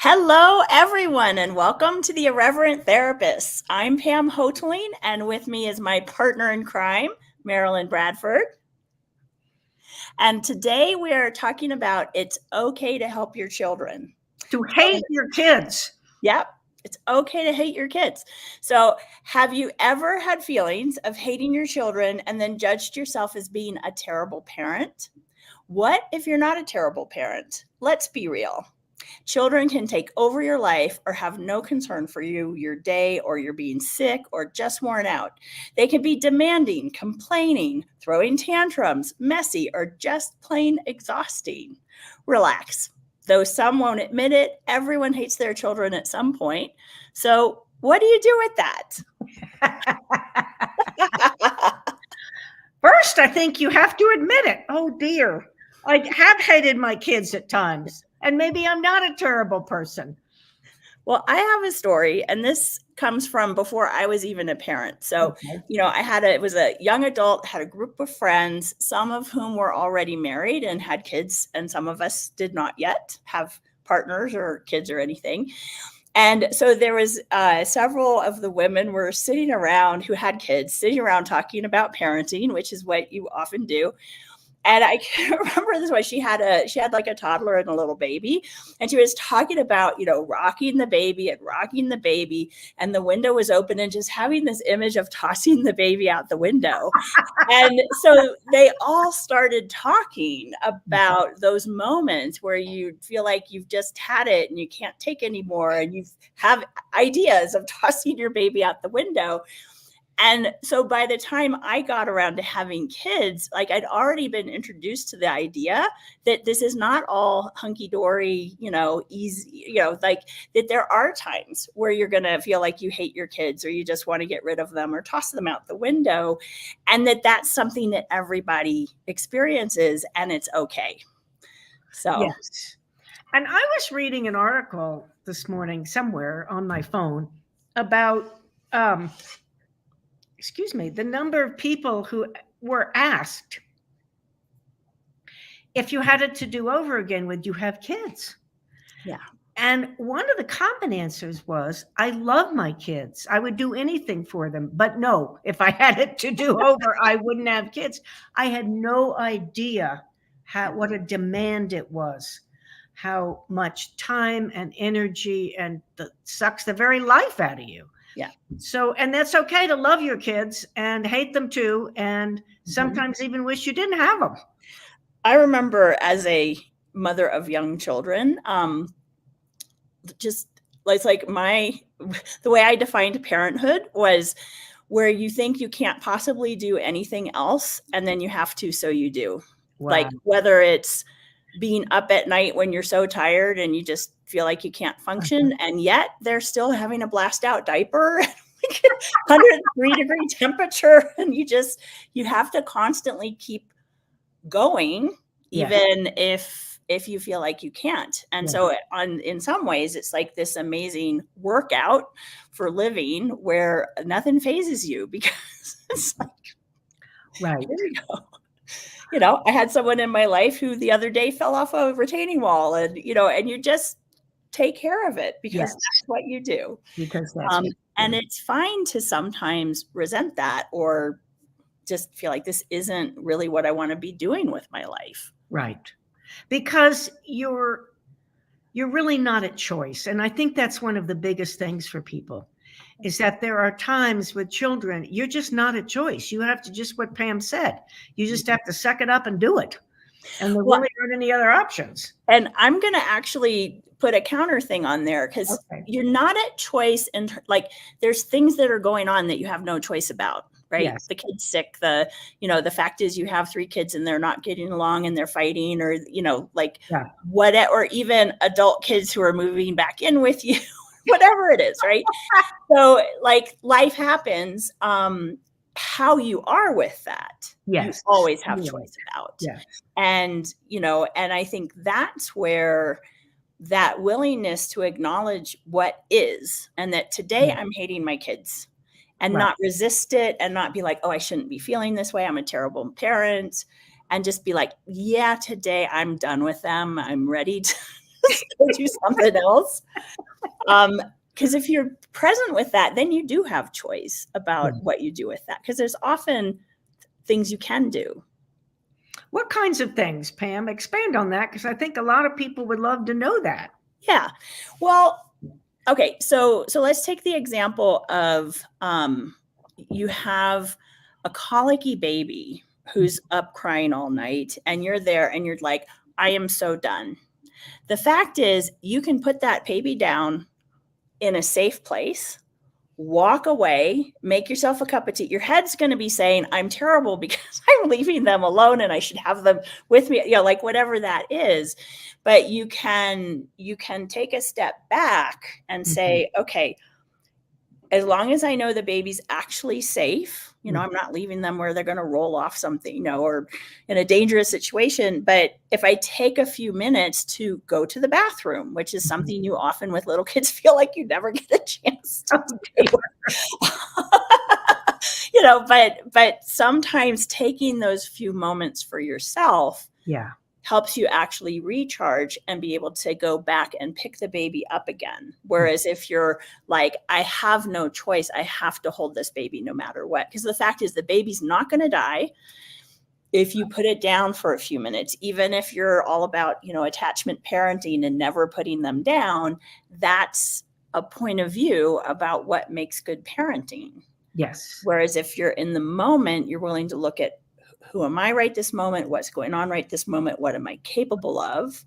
Hello, everyone, and welcome to the Irreverent Therapists. I'm Pam Houghteling, and with me is my partner in crime, Marilyn Bradford. And today we are talking about it's okay to help your children. To hate your kids. Yep, it's okay to hate your kids. So, have you ever had feelings of hating your children and then judged yourself as being a terrible parent? What if you're not a terrible parent? Let's be real. Children can take over your life or have no concern for you, your day, or you're being sick or just worn out. They can be demanding, complaining, throwing tantrums, messy, or just plain exhausting. Relax. Though some won't admit it, everyone hates their children at some point. So, what do you do with that? First, I think you have to admit it. Oh, dear. I have hated my kids at times. And maybe I'm not a terrible person. Well, I have a story, and this comes from before I was even a parent. So, I was a young adult, had a group of friends, some of whom were already married and had kids, and some of us did not yet have partners or kids or anything. And so there was several of the women were sitting around who had kids, sitting around talking about parenting, which is what you often do. And I can't remember this way. She had like a toddler and a little baby, and she was talking about, rocking the baby. And the window was open and just having this image of tossing the baby out the window. And so they all started talking about those moments where you feel like you've just had it and you can't take anymore. And you have ideas of tossing your baby out the window. And so by the time I got around to having kids, like I'd already been introduced to the idea that this is not all hunky-dory, easy, like that there are times where you're going to feel like you hate your kids or you just want to get rid of them or toss them out the window. And that's something that everybody experiences and it's okay. So, yes. And I was reading an article this morning somewhere on my phone about, the number of people who were asked if you had it to do over again, would you have kids? Yeah. And one of the common answers was, I love my kids. I would do anything for them. But no, if I had it to do over, I wouldn't have kids. I had no idea what a demand it was, how much time and energy and sucks the very life out of you. Yeah. So, and that's okay to love your kids and hate them too. And sometimes even wish you didn't have them. I remember as a mother of young children, just it's like the way I defined parenthood was where you think you can't possibly do anything else. And then you have to, so you do. Wow. Like whether it's being up at night when you're so tired and you just feel like you can't function, and yet they're still having a blast out diaper, 103-degree temperature, and you have to constantly keep going, even if you feel like you can't. And so in some ways, it's like this amazing workout for living where nothing phases you because it's like, right. Here we go. I had someone in my life who the other day fell off a retaining wall and you just take care of it because that's what you do. Because that's and it's fine to sometimes resent that or just feel like this isn't really what I want to be doing with my life. Right. Because you're really not at choice. And I think that's one of the biggest things for people is that there are times with children, you're just not a choice. You have to just what Pam said. You just have to suck it up and do it. And there really aren't any other options. And I'm going to actually put a counter thing on there because you're not at choice. And there's things that are going on that you have no choice about, right? Yes. The kid's sick. The fact is you have 3 kids and they're not getting along and they're fighting or, or even adult kids who are moving back in with you. Whatever it is, right? So life happens. How you are with that, you always have choice about. Yes. And, and I think that's where that willingness to acknowledge what is, and that today I'm hating my kids and not resist it and not be like, oh, I shouldn't be feeling this way. I'm a terrible parent. And just be like, yeah, today I'm done with them. I'm ready to go do something else. Because if you're present with that, then you do have choice about what you do with that. Because there's often things you can do. What kinds of things, Pam? Expand on that, because I think a lot of people would love to know that. Yeah. Well, okay. So let's take the example of you have a colicky baby who's up crying all night, and you're there and you're like, I am so done. The fact is, you can put that baby down in a safe place, walk away, make yourself a cup of tea. Your head's going to be saying, I'm terrible because I'm leaving them alone and I should have them with me, like whatever that is. But you can take a step back and say, okay, as long as I know the baby's actually safe, I'm not leaving them where they're going to roll off something, or in a dangerous situation. But if I take a few minutes to go to the bathroom, which is something you often with little kids feel like you never get a chance to do, but sometimes taking those few moments for yourself helps you actually recharge and be able to go back and pick the baby up again. Whereas if you're like, I have no choice, I have to hold this baby no matter what. Because the fact is, the baby's not going to die if you put it down for a few minutes. Even if you're all about, attachment parenting and never putting them down, that's a point of view about what makes good parenting. Yes. Whereas if you're in the moment, you're willing to look at, who am I right this moment? What's going on right this moment? What am I capable of?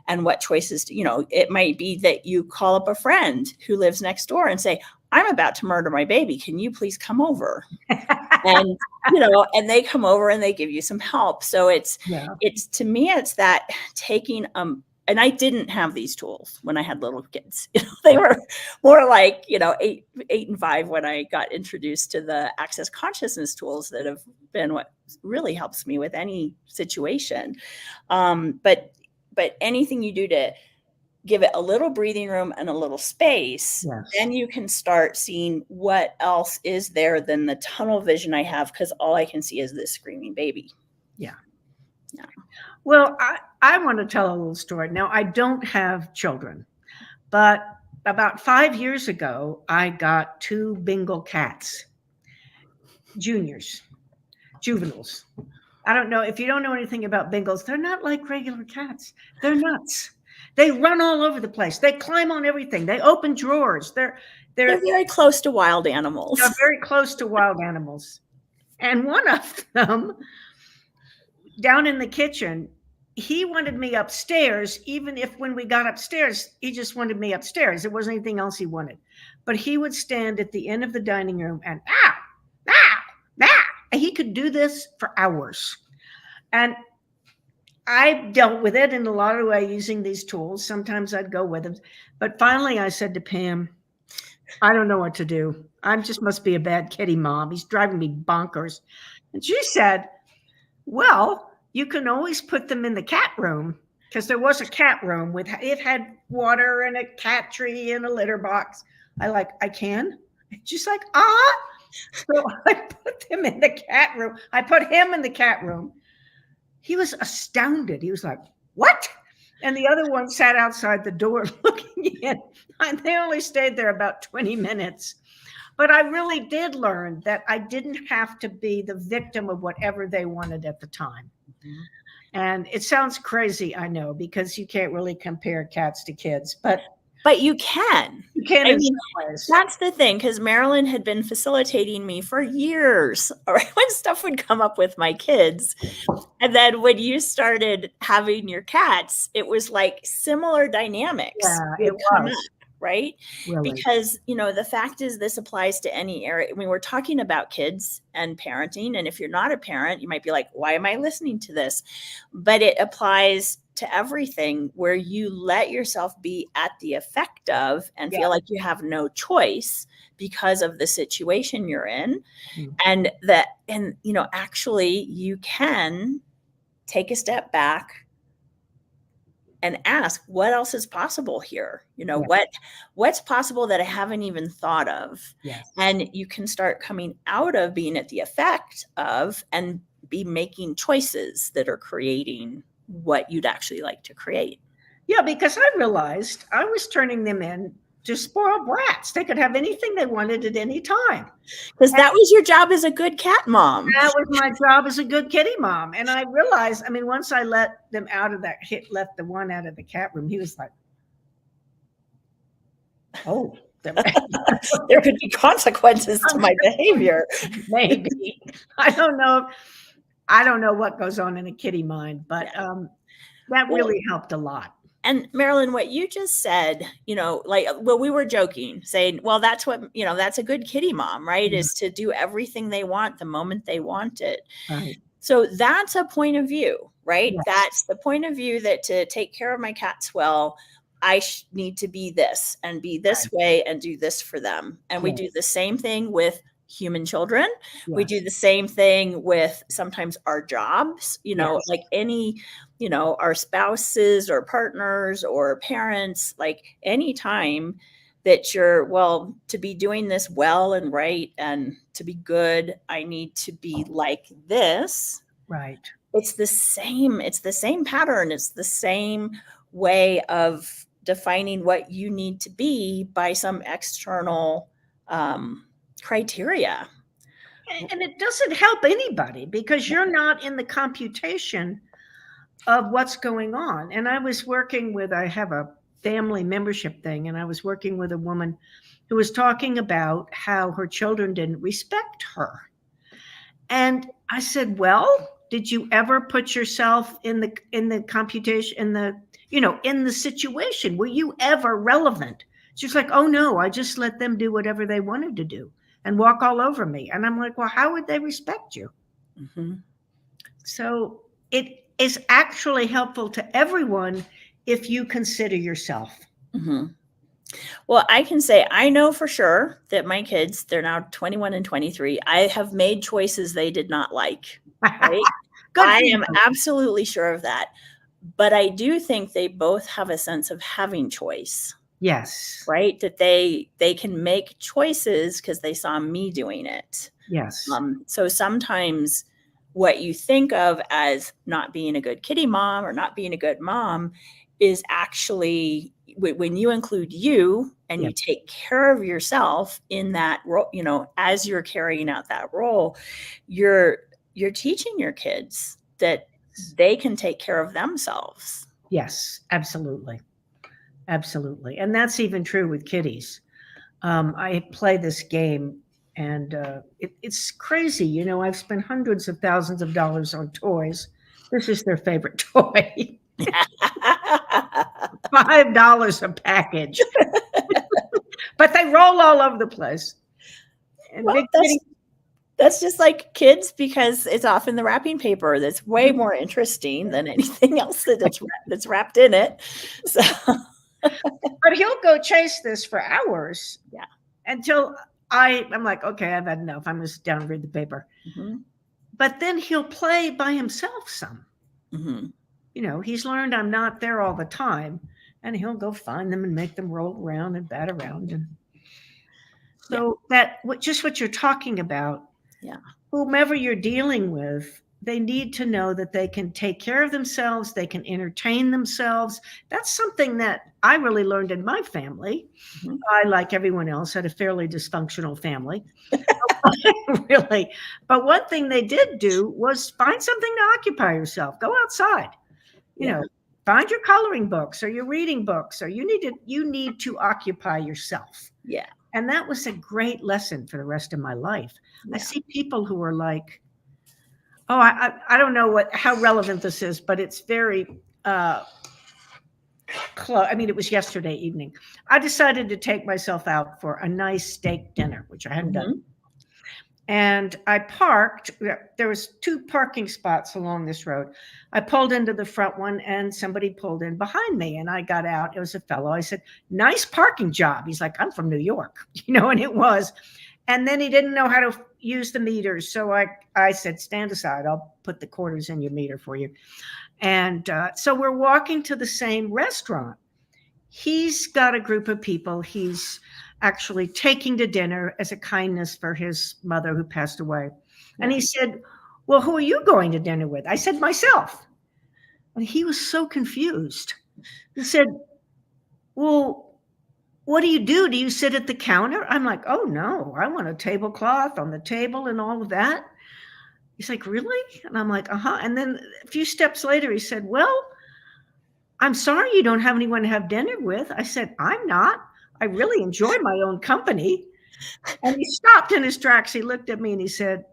And what choices, it might be that you call up a friend who lives next door and say, I'm about to murder my baby. Can you please come over? And, and they come over and they give you some help. So it's to me, it's that taking, and I didn't have these tools when I had little kids. They were more like, 8 and 5 when I got introduced to the access consciousness tools that have been what really helps me with any situation. But anything you do to give it a little breathing room and a little space, then you can start seeing what else is there than the tunnel vision I have, because all I can see is this screaming baby. Yeah. Well, I want to tell a little story. Now, I don't have children, but about 5 years ago, I got 2 Bengal cats, juveniles. I don't know if you don't know anything about Bengals. They're not like regular cats. They're nuts. They run all over the place. They climb on everything. They open drawers. They're very close to wild animals. They're very close to wild animals. And one of them, down in the kitchen, he wanted me upstairs, even if when we got upstairs, he just wanted me upstairs. There wasn't anything else he wanted. But he would stand at the end of the dining room and and he could do this for hours. And I dealt with it in a lot of ways using these tools. Sometimes I'd go with him. But finally I said to Pam, I don't know what to do. I just must be a bad kitty mom. He's driving me bonkers. And she said, well, you can always put them in the cat room, because there was a cat room it had water and a cat tree and a litter box. I can? She's like, So I put them in the cat room. I put him in the cat room. He was astounded. He was like, what? And the other one sat outside the door looking in. And they only stayed there about 20 minutes. But I really did learn that I didn't have to be the victim of whatever they wanted at the time. Mm-hmm. And it sounds crazy, I know, because you can't really compare cats to kids, but you can. You can. I mean, that's the thing, because Marilyn had been facilitating me for years, right, when stuff would come up with my kids. And then when you started having your cats, it was like similar dynamics. Yeah, it was. Right? Really? Because, the fact is, this applies to any area. I mean, we're talking about kids and parenting. And if you're not a parent, you might be like, why am I listening to this? But it applies to everything where you let yourself be at the effect of and feel like you have no choice because of the situation you're in. Mm-hmm. And actually you can take a step back and ask, what else is possible here? What's possible that I haven't even thought of? Yes. And you can start coming out of being at the effect of and be making choices that are creating what you'd actually like to create. Yeah, because I realized I was turning them in to spoiled brats. They could have anything they wanted at any time. Because that was your job as a good cat mom. That was my job as a good kitty mom. And I realized, I mean, once I let them out of that, left the one out of the cat room, he was like, oh, there could be consequences to my behavior. Maybe. I don't know. I don't know what goes on in a kitty mind, but that really helped a lot. And Marilyn, what you just said, we were joking, saying, well, that's what, that's a good kitty mom, right? Mm-hmm. Is to do everything they want the moment they want it. Right. So that's a point of view, right? Yes. That's the point of view that to take care of my cats well, I need to be this and be this way and do this for them. And we do the same thing with human children. Yes. We do the same thing with sometimes our jobs, like any, our spouses or partners or parents, like any time that you're, to be doing this well and right and to be good, I need to be like this. Right. It's the same pattern. It's the same way of defining what you need to be by some external criteria. And it doesn't help anybody because you're not in the computation of what's going on. And I was working with, I have a family membership thing, and I was working with a woman who was talking about how her children didn't respect her. And I said, well, did you ever put yourself in the computation, in the situation? Were you ever relevant? She's like, oh no, I just let them do whatever they wanted to do and walk all over me. And I'm like, well, how would they respect you? Mm-hmm. So it is actually helpful to everyone if you consider yourself. Mm-hmm. Well, I can say I know for sure that my kids, they're now 21 and 23. I have made choices they did not like. Right? I am absolutely sure of that. But I do think they both have a sense of having choice. Yes. Right? That they can make choices because they saw me doing it. Yes. So sometimes what you think of as not being a good kitty mom or not being a good mom is actually when you include you and you take care of yourself in that role, as you're carrying out that role, you're teaching your kids that they can take care of themselves. Yes, absolutely. Absolutely. And that's even true with kitties. I play this game and it's crazy. I've spent hundreds of thousands of dollars on toys. This is their favorite toy. $5 a package. But they roll all over the place. And that's just like kids because it's often the wrapping paper that's way more interesting than anything else that's wrapped in it. So. But he'll go chase this for hours. Yeah. Until I'm like, okay, I've had enough. I'm going to sit down and read the paper. Mm-hmm. But then he'll play by himself some. Mm-hmm. He's learned I'm not there all the time. And he'll go find them and make them roll around and bat around. And so just what you're talking about, whomever you're dealing with, they need to know that they can take care of themselves. They can entertain themselves. That's something that I really learned in my family. Mm-hmm. I, like everyone else, had a fairly dysfunctional family. Really. But one thing they did do was find something to occupy yourself. Go outside. Find your coloring books or your reading books, or you need to occupy yourself. Yeah. And that was a great lesson for the rest of my life. Yeah. I see people who are like, oh, I don't know how relevant this is, but it's very close. I mean, it was yesterday evening. I decided to take myself out for a nice steak dinner, which I hadn't done. And I parked. There was 2 parking spots along this road. I pulled into the front one and somebody pulled in behind me and I got out. It was a fellow. I said, nice parking job. He's like, I'm from New York, and it was. And then he didn't know how to use the meters. So I said, stand aside. I'll put the quarters in your meter for you. And so we're walking to the same restaurant. He's got a group of people he's actually taking to dinner as a kindness for his mother who passed away. And he said, well, who are you going to dinner with? I said, myself. And he was so confused. He said, well, what do you do? Do you sit at the counter? I'm like, oh no, I want a tablecloth on the table and all of that. He's like, really? And I'm like, uh-huh. And then a few steps later, he said, well, I'm sorry you don't have anyone to have dinner with. I said, I'm not. I really enjoy my own company. And he stopped in his tracks. He looked at me and he said,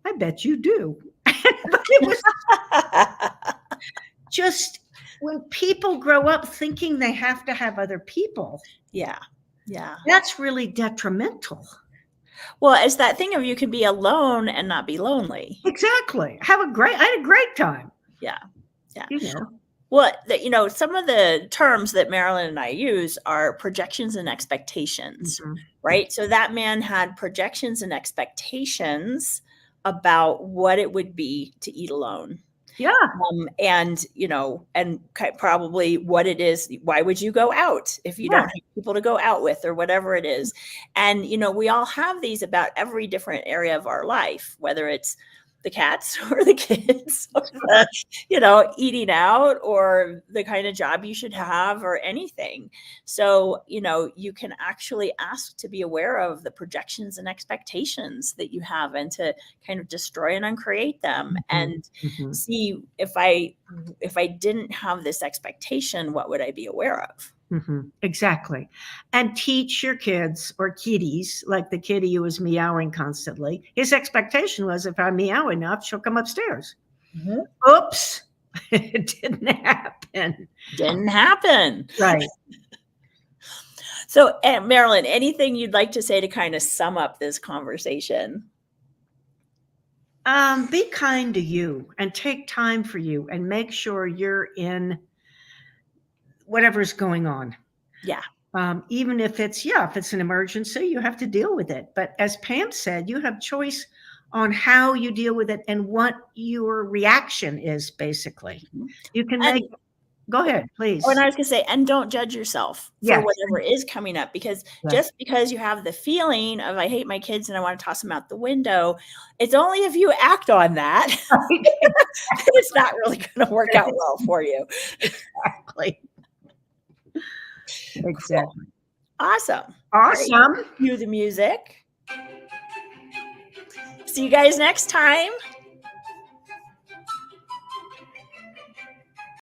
I bet you do. But it was just when people grow up thinking they have to have other people. Yeah. Yeah. That's really detrimental. Well, it's that thing of you can be alone and not be lonely. Exactly. I had a great time. Yeah. Yeah. You know. Well, some of the terms that Marilyn and I use are projections and expectations, right? So that man had projections and expectations about what it would be to eat alone. Yeah. And probably what it is. Why would you go out if you don't have people to go out with or whatever it is? And, we all have these about every different area of our life, whether it's the cats or the kids, or eating out or the kind of job you should have or anything. So, you can actually ask to be aware of the projections and expectations that you have and to kind of destroy and uncreate them and see if I didn't have this expectation, what would I be aware of? Exactly. And teach your kids or kitties, like the kitty who was meowing constantly. His expectation was if I meow enough, she'll come upstairs. Oops. It didn't happen. Didn't happen. Right. So, Marilyn, anything you'd like to say to kind of sum up this conversation? Be kind to you and take time for you and make sure you're in whatever's going on. Yeah. Even if it's an emergency, you have to deal with it. But as Pam said, you have choice on how you deal with it and what your reaction is, basically. You can go ahead, please. And I was going to say, and don't judge yourself for whatever is coming up, because just because you have the feeling of, I hate my kids and I want to toss them out the window, it's only if you act on that, it's not really going to work out well for you. Exactly. Exactly. Awesome. Awesome. Cue the music. See you guys next time.